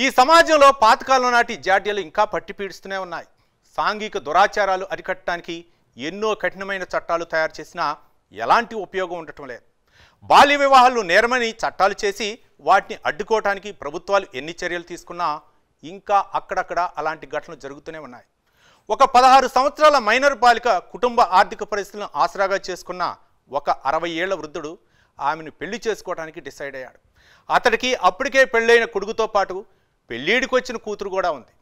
ఈ సమాజంలో పాతకాలం నాటి జాడ్యాలు ఇంకా పట్టి పీడిస్తూనే ఉన్నాయి. సాంఘిక దురాచారాలు అరికట్టడానికి ఎన్నో కఠినమైన చట్టాలు తయారు చేసినా ఎలాంటి ఉపయోగం ఉండటం లేదు. బాల్య వివాహాలు నేరమని చట్టాలు చేసి వాటిని అడ్డుకోవడానికి ప్రభుత్వాలు ఎన్ని చర్యలు తీసుకున్నా ఇంకా అక్కడక్కడ అలాంటి ఘటనలు జరుగుతూనే ఉన్నాయి. ఒక 16 సంవత్సరాల మైనర్ బాలిక కుటుంబ ఆర్థిక పరిస్థితులను ఆసరాగా చేసుకున్న ఒక 60 ఏళ్ల వృద్ధుడు ఆమెను పెళ్లి చేసుకోవడానికి డిసైడ్ అయ్యాడు. అతడికి అప్పటికే పెళ్ళైన కొడుకుతో పాటు పెళ్ళిడికి వచ్చిన కూతురు కూడా ఉంది.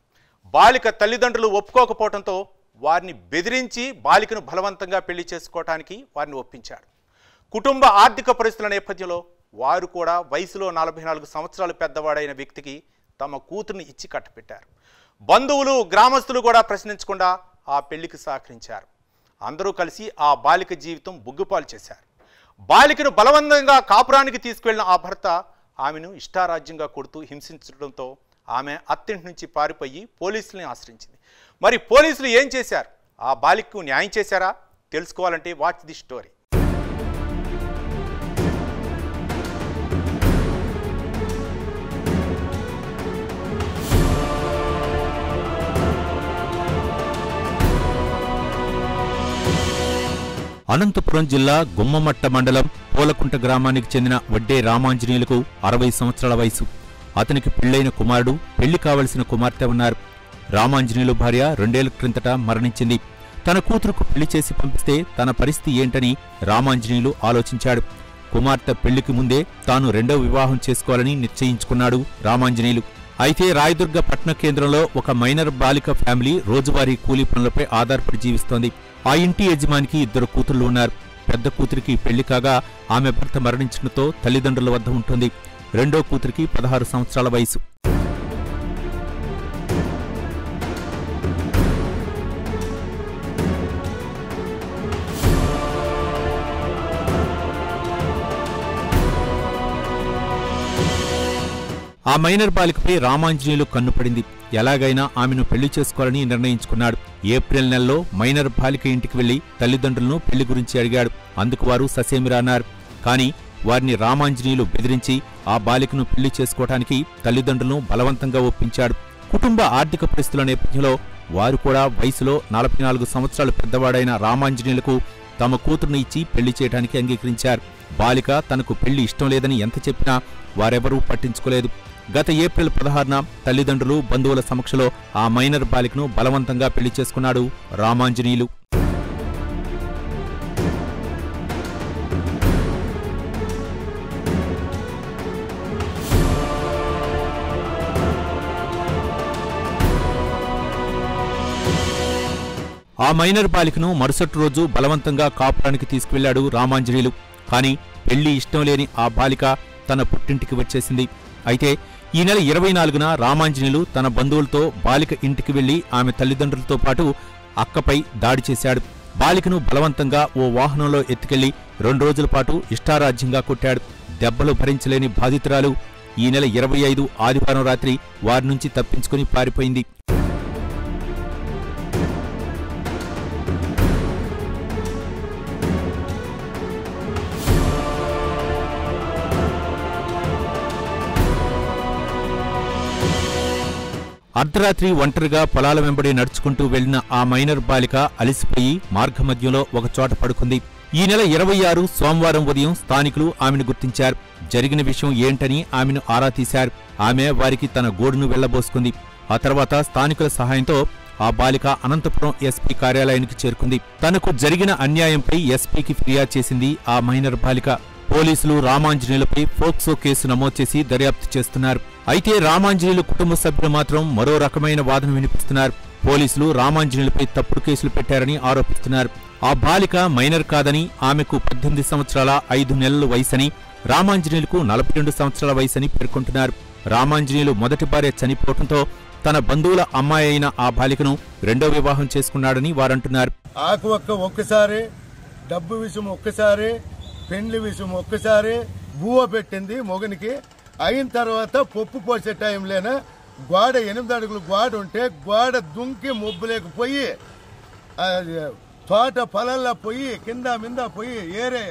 బాలిక తల్లిదండ్రులు ఒప్పుకోకపోవడంతో వారిని బెదిరించి బాలికను బలవంతంగా పెళ్లి చేసుకోవడానికి వారిని ఒప్పించాడు. కుటుంబ ఆర్థిక పరిస్థితుల నేపథ్యంలో వారు కూడా వయసులో 44 సంవత్సరాలు పెద్దవాడైన వ్యక్తికి తమ కూతుర్ని ఇచ్చి కట్టపెట్టారు. బంధువులు గ్రామస్తులు కూడా ప్రశ్నించకుండా ఆ పెళ్లికి సహకరించారు. అందరూ కలిసి ఆ బాలిక జీవితం బుగ్గుపాలు చేశారు. బాలికను బలవంతంగా కాపురానికి తీసుకువెళ్లిన ఆ భర్త ఆమెను ఇష్టారాజ్యంగా కొడుతూ హింసించడంతో ఆమె అత్తింటి నుంచి పారిపోయి పోలీసుల్ని ఆశ్రయించింది. మరి పోలీసులు ఏం చేశారు? ఆ బాలికకు న్యాయం చేశారా? తెలుసుకోవాలంటే వాచ్ ది స్టోరీ. అనంతపురం జిల్లా గుమ్మమట్ట మండలం పూలకుంట గ్రామానికి చెందిన వడ్డే రామాంజనేయులకు 60 సంవత్సరాల వయసు. అతనికి పెళ్లైన కుమారుడు, పెళ్లి కావలసిన కుమార్తె ఉన్నారు. రామాంజనేయులు భార్య 2 ఏళ్ల క్రిందట మరణించింది. తన కూతురుకు పెళ్లి చేసి పంపిస్తే తన పరిస్థితి ఏంటని రామాంజనేయులు ఆలోచించాడు. కుమార్తె పెళ్లికి ముందే తాను 2వ వివాహం చేసుకోవాలని నిశ్చయించుకున్నాడు రామాంజనేయులు. అయితే రాయదుర్గ పట్టణ కేంద్రంలో ఒక మైనర్ బాలిక ఫ్యామిలీ రోజువారీ కూలీ పనులపై ఆధారపడి జీవిస్తోంది. ఆ ఇంటి యజమానికి 2 కూతుళ్లు ఉన్నారు. పెద్ద కూతురికి పెళ్లి కాగా ఆమె భర్త మరణించడంతో తల్లిదండ్రుల వద్ద ఉంటుంది. రెండో కూతురికి 16 సంవత్సరాల వయసు. ఆ మైనర్ బాలికపై రామాంజనేయులు కన్నుపడింది. ఎలాగైనా ఆమెను పెళ్లి చేసుకోవాలని నిర్ణయించుకున్నాడు. ఏప్రిల్ నెలలో మైనర్ బాలిక ఇంటికి వెళ్లి తల్లిదండ్రులను పెళ్లి గురించి అడిగాడు. అందుకు వారు ససేమిరా అన్నారు. కానీ వారిని రామాంజనేయులు బెదిరించి ఆ బాలికను పెళ్లి చేసుకోవడానికి తల్లిదండ్రులను బలవంతంగా ఒప్పించాడు. కుటుంబ ఆర్థిక పరిస్థితుల నేపథ్యంలో వారు కూడా వయసులో 44 సంవత్సరాలు పెద్దవాడైన రామాంజనేయులకు తమ కూతురును ఇచ్చి పెళ్లి చేయడానికి అంగీకరించారు. బాలిక తనకు పెళ్లి ఇష్టం లేదని ఎంత చెప్పినా వారెవరూ పట్టించుకోలేదు. గత ఏప్రిల్ 16న తల్లిదండ్రులు, బంధువుల సమక్షంలో ఆ మైనర్ బాలికను బలవంతంగా పెళ్లి చేసుకున్నాడు రామాంజనేయులు. ఆ మైనర్ బాలికను మరుసటి రోజు బలవంతంగా కాపురానికి తీసుకువెళ్లాడు రామాంజనేయులు. కానీ పెళ్లి ఇష్టం లేని ఆ బాలిక తన పుట్టింటికి వచ్చేసింది. అయితే ఈ నెల 24న రామాంజనేయులు తన బంధువులతో బాలిక ఇంటికి వెళ్లి ఆమె తల్లిదండ్రులతో పాటు అక్కపై దాడి చేశాడు. బాలికను బలవంతంగా ఓ వాహనంలో ఎత్తుకెళ్లి 2 రోజుల పాటు ఇష్టారాజ్యంగా కొట్టాడు. దెబ్బలు భరించలేని బాధితురాలు ఈ నెల 25 ఆదివారం రాత్రి వారి నుంచి తప్పించుకుని పారిపోయింది. అర్ధరాత్రి ఒంటరిగా పొలాల వెంబడి నడుచుకుంటూ వెళ్లిన ఆ మైనర్ బాలిక అలిసిపోయి మార్గమధ్యంలో ఒకచోట పడుకుంది. ఈ నెల 26 సోమవారం ఉదయం స్థానికులు ఆమెను గుర్తించారు. జరిగిన విషయం ఏంటని ఆమెను ఆరా తీశారు. ఆమె వారికి తన గోడును వెళ్లబోసుకుంది. ఆ తర్వాత స్థానికుల సహాయంతో ఆ బాలిక అనంతపురం ఎస్పీ కార్యాలయానికి చేరుకుంది. తనకు జరిగిన అన్యాయంపై ఎస్పీకి ఫిర్యాదు చేసింది ఆ మైనర్ బాలిక. పోలీసులు రామాంజనేయులపై పోక్సో కేసు నమోదు చేసి దర్యాప్తు చేస్తున్నారు. అయితే రామాంజనేయులు కుటుంబ సభ్యులు మాత్రం మరో రకమైన వాదన వినిపిస్తున్నారు. పోలీసులు రామాంజనేయులపై తప్పుడు కేసులు పెట్టారని ఆరోపిస్తున్నారు. ఆ బాలిక మైనర్ కాదని, ఆమెకు 18 సంవత్సరాల 5 నెలల వయసని, రామాంజనేయులకు 42 సంవత్సరాల వయసని పేర్కొంటున్నారు. రామాంజనేయులు మొదటి భార్య చనిపోవడంతో తన బంధువుల అమ్మాయి అయిన ఆ బాలికను 2వ వివాహం చేసుకున్నాడని వారంటున్నారు. ఒక్కసారి డబ్బు విషయం, ఒక్కసారి పెండ్లి విషయం, ఒక్కసారి బువ్వ పెట్టింది మొగనికి. అయిన తర్వాత పప్పు పోసే టైంలోనే గోడ 8 అడుగులు గోడ ఉంటే గోడ దుంకి మొబ్బులేకపోయి తోట పొలాల్లో పోయి కింద మింద పోయి ఏరే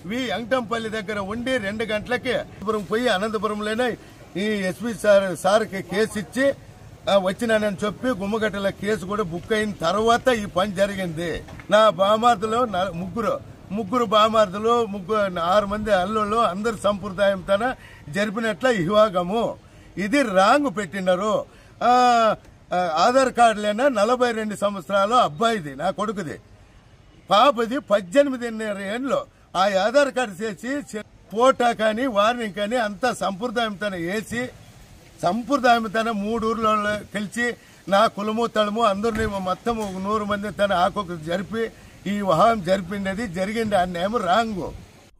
వెంకటంపల్లి దగ్గర ఉండి 2 గంటలకి పోయి అనంతపురంలోనే ఈ ఎస్పీ సార్కి కేసు ఇచ్చి వచ్చినానని చెప్పి గుమ్మగట్టల కేసు కూడా బుక్ అయిన తర్వాత ఈ పని జరిగింది. నా బామార్దులో ముగ్గురు బామార్దులు 6 మంది అల్లుళ్ళు అందరు సంప్రదాయంతోన జరిపినట్ల వివాహము. ఇది రాంగ్ పెట్టినారు. ఆధార్ కార్డులైనా 42 సంవత్సరాలు అబ్బాయిది, నా కొడుకుది, పాపది 18.5 ఏళ్ళు. ఆ ఆధార్ కార్డు చేసి ఫోటో కానీ వార్నింగ్ కానీ అంతా సంప్రదాయంతో వేసి సంప్రదాయంతో 3 ఊర్లో కలిసి నా కులము తలము అందరినీ మొత్తం 100 మంది తన ఆకొక జరిపి ఈ వివాహం జరిగింది అన్నేమో రాంగు.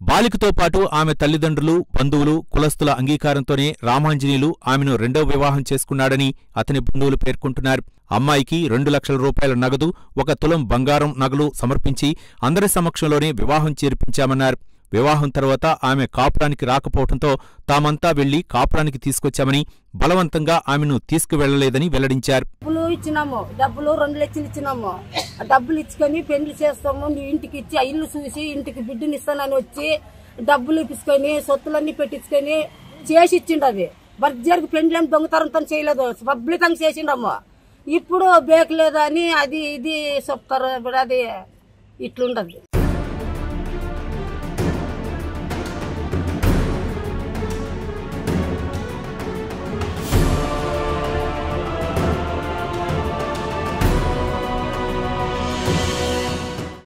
బాలికతో పాటు ఆమె తల్లిదండ్రులు, బంధువులు, కులస్తుల అంగీకారంతోనే రామాంజనేయులు ఆమెను 2వ వివాహం చేసుకున్నాడని అతని బంధువులు పేర్కొంటున్నారు. అమ్మాయికి 2 లక్షల రూపాయల నగదు, 1 తులం బంగారం నగలు సమర్పించి అందరి సమక్షంలోనే వివాహం చేర్పించామన్నారు. వివాహం తర్వాత ఆమె కాపురానికి రాకపోవడంతో తామంతా వెళ్లి కాపురానికి తీసుకొచ్చామని, బలవంతంగా ఆమెను తీసుకువెళ్లలేదని వెల్లడించారు. డబ్బులు 2 లక్షలు ఇచ్చినాము. డబ్బులు ఇచ్చుకొని పెళ్లి చేస్తాము, నీ ఇంటికి ఇచ్చి ఇల్లు చూసి ఇంటికి బిడ్డని ఇస్తానని వచ్చి డబ్బులు ఇప్పించుకొని సొత్తులన్నీ పెట్టించుకొని చేసి ఇచ్చిండవి. బర్జర్కి పెండ్లేం దొంగతనంతో చేయలేదు, పబ్లికంగా చేసిండము. ఇప్పుడు బేక్ లేదని అది ఇది చెప్తారు. అది ఇట్లుండదు.